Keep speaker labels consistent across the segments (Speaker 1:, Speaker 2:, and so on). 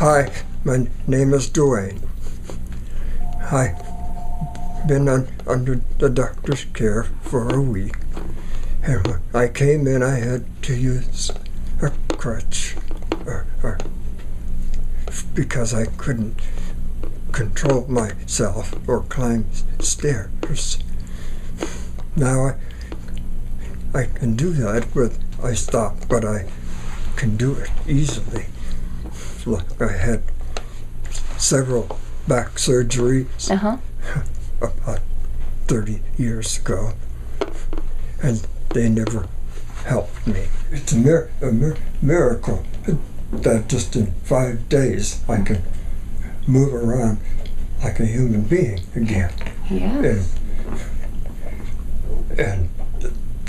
Speaker 1: Hi, my name is Dwayne. I've been under the doctor's care for a week, and when I came in I had to use a crutch because I couldn't control myself or climb stairs. Now I can do that with I stop, but I can do it easily. Look, I had several back surgeries about 30 years ago, and they never helped me. It's a miracle that just in 5 days I can move around like a human being again.
Speaker 2: Yes.
Speaker 1: And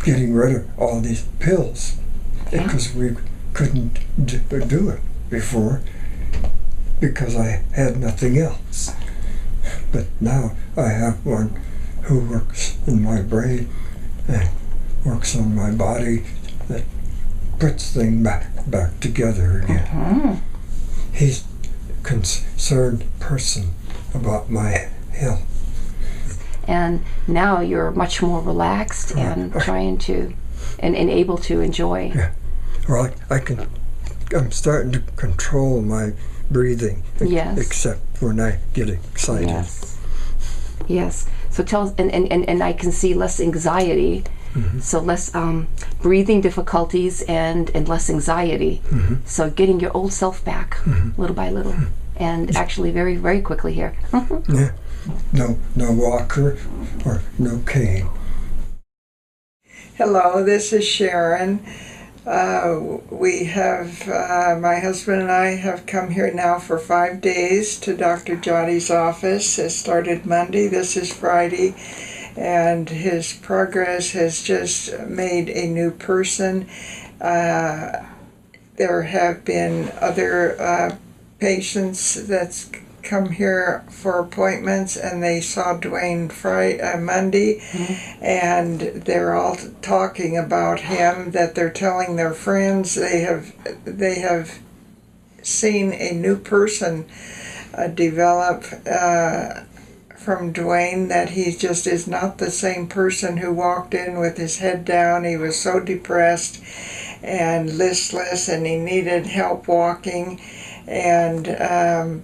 Speaker 1: getting rid of all these pills, because we couldn't do it before because I had nothing else. But now I have one who works in my brain and works on my body, that puts things back together again. He's a concerned person about my health.
Speaker 2: And now you're much more relaxed and trying to, and able to enjoy.
Speaker 1: Yeah. Well, I'm starting to control my breathing.
Speaker 2: Yes.
Speaker 1: Except when I get excited.
Speaker 2: Yes. Yes. So tell us, and I can see less anxiety. So less breathing difficulties and less anxiety. So getting your old self back little by little, and actually very, very quickly here.
Speaker 1: Yeah. No walker or no cane.
Speaker 3: Hello, this is Sharon. We have, my husband and I have come here now for 5 days to Dr. Jotti's office. It started Monday, this is Friday, and his progress has just made a new person. There have been other patients that's come here for appointments, and they saw Dwayne Monday, and they're all talking about him, that they're telling their friends they have seen a new person develop from Dwayne, that he just is not the same person who walked in with his head down. He was so depressed and listless, and he needed help walking, and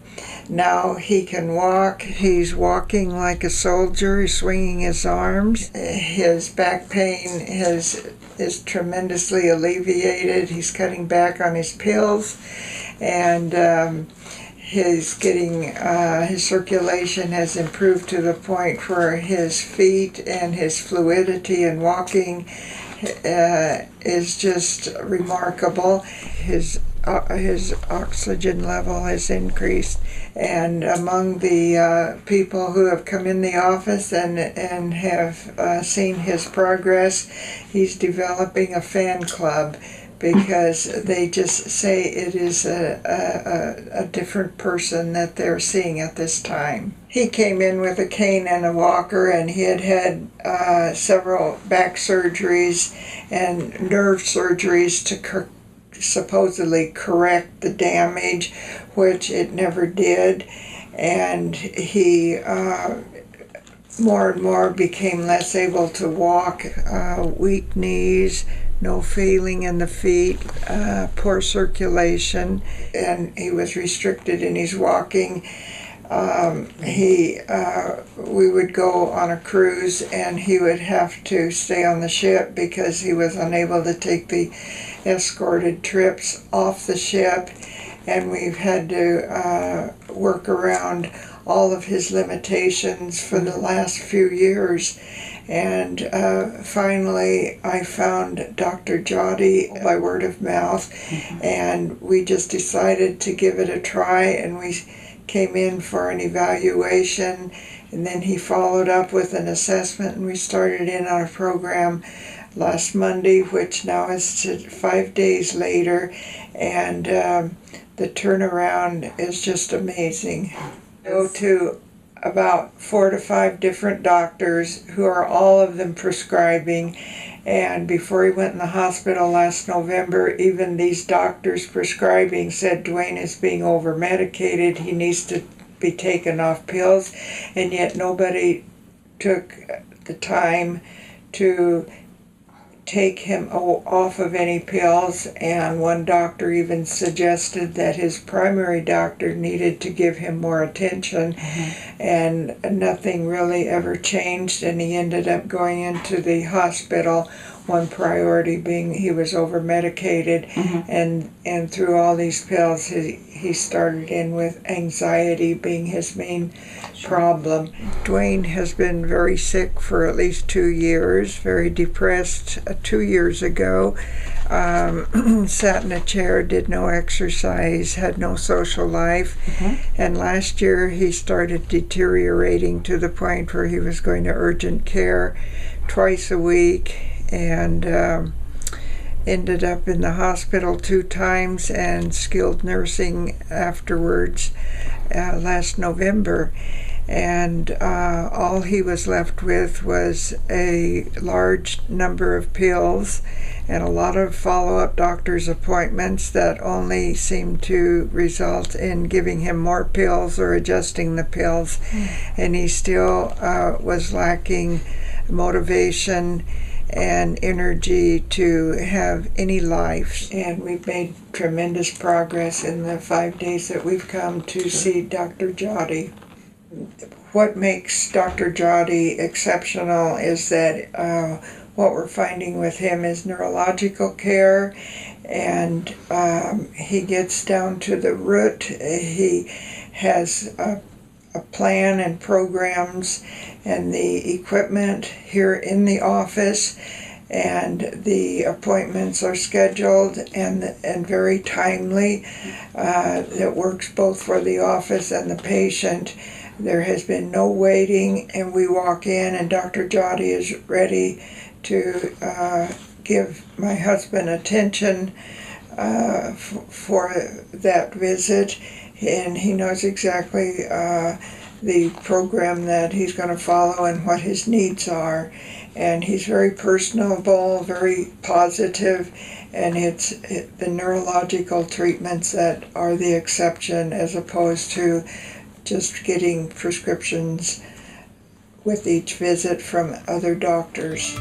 Speaker 3: now he can walk. He's walking like a soldier. He's swinging his arms. His back pain is tremendously alleviated. He's cutting back on his pills, and his circulation has improved to the point where his feet and his fluidity in walking is just remarkable. His oxygen level has increased, and among the people who have come in the office and have seen his progress, he's developing a fan club, because they just say it is a different person that they're seeing at this time. He came in with a cane and a walker, and he had several back surgeries and nerve surgeries to supposedly correct the damage, which it never did, and he more and more became less able to walk, weak knees, no feeling in the feet, poor circulation, and he was restricted in his walking. We would go on a cruise, and he would have to stay on the ship because he was unable to take the escorted trips off the ship, and we've had to work around all of his limitations for the last few years. And finally I found Dr. Jotti by word of mouth, and we just decided to give it a try, and we came in for an evaluation, and then he followed up with an assessment, and we started in on a program last Monday, which now is 5 days later, and the turnaround is just amazing. Go to about 4 to 5 different doctors who are all of them prescribing. And before he went in the hospital last November, even these doctors prescribing said Dwayne is being over-medicated, he needs to be taken off pills, and yet nobody took the time to take him off of any pills, and one doctor even suggested that his primary doctor needed to give him more attention, and nothing really ever changed, and he ended up going into the hospital, one priority being he was over-medicated, and through all these pills he started in with anxiety being his main problem. Dwayne has been very sick for at least 2 years, very depressed 2 years ago, sat in a chair, did no exercise, had no social life, and last year he started deteriorating to the point where he was going to urgent care twice a week, and ended up in the hospital 2 times and skilled nursing afterwards last November. And all he was left with was a large number of pills and a lot of follow-up doctor's appointments that only seemed to result in giving him more pills or adjusting the pills. And he still was lacking motivation and energy to have any life. And we've made tremendous progress in the 5 days that we've come to see Dr. Joddy. What makes Dr. Joddy exceptional is that what we're finding with him is neurological care, and he gets down to the root. He has a plan and programs and the equipment here in the office, and the appointments are scheduled and very timely. It works both for the office and the patient. There has been no waiting, and we walk in and Dr. Joddy is ready to give my husband attention for that visit, and he knows exactly the program that he's going to follow and what his needs are. And he's very personable, very positive, and it's the neurological treatments that are the exception as opposed to just getting prescriptions with each visit from other doctors.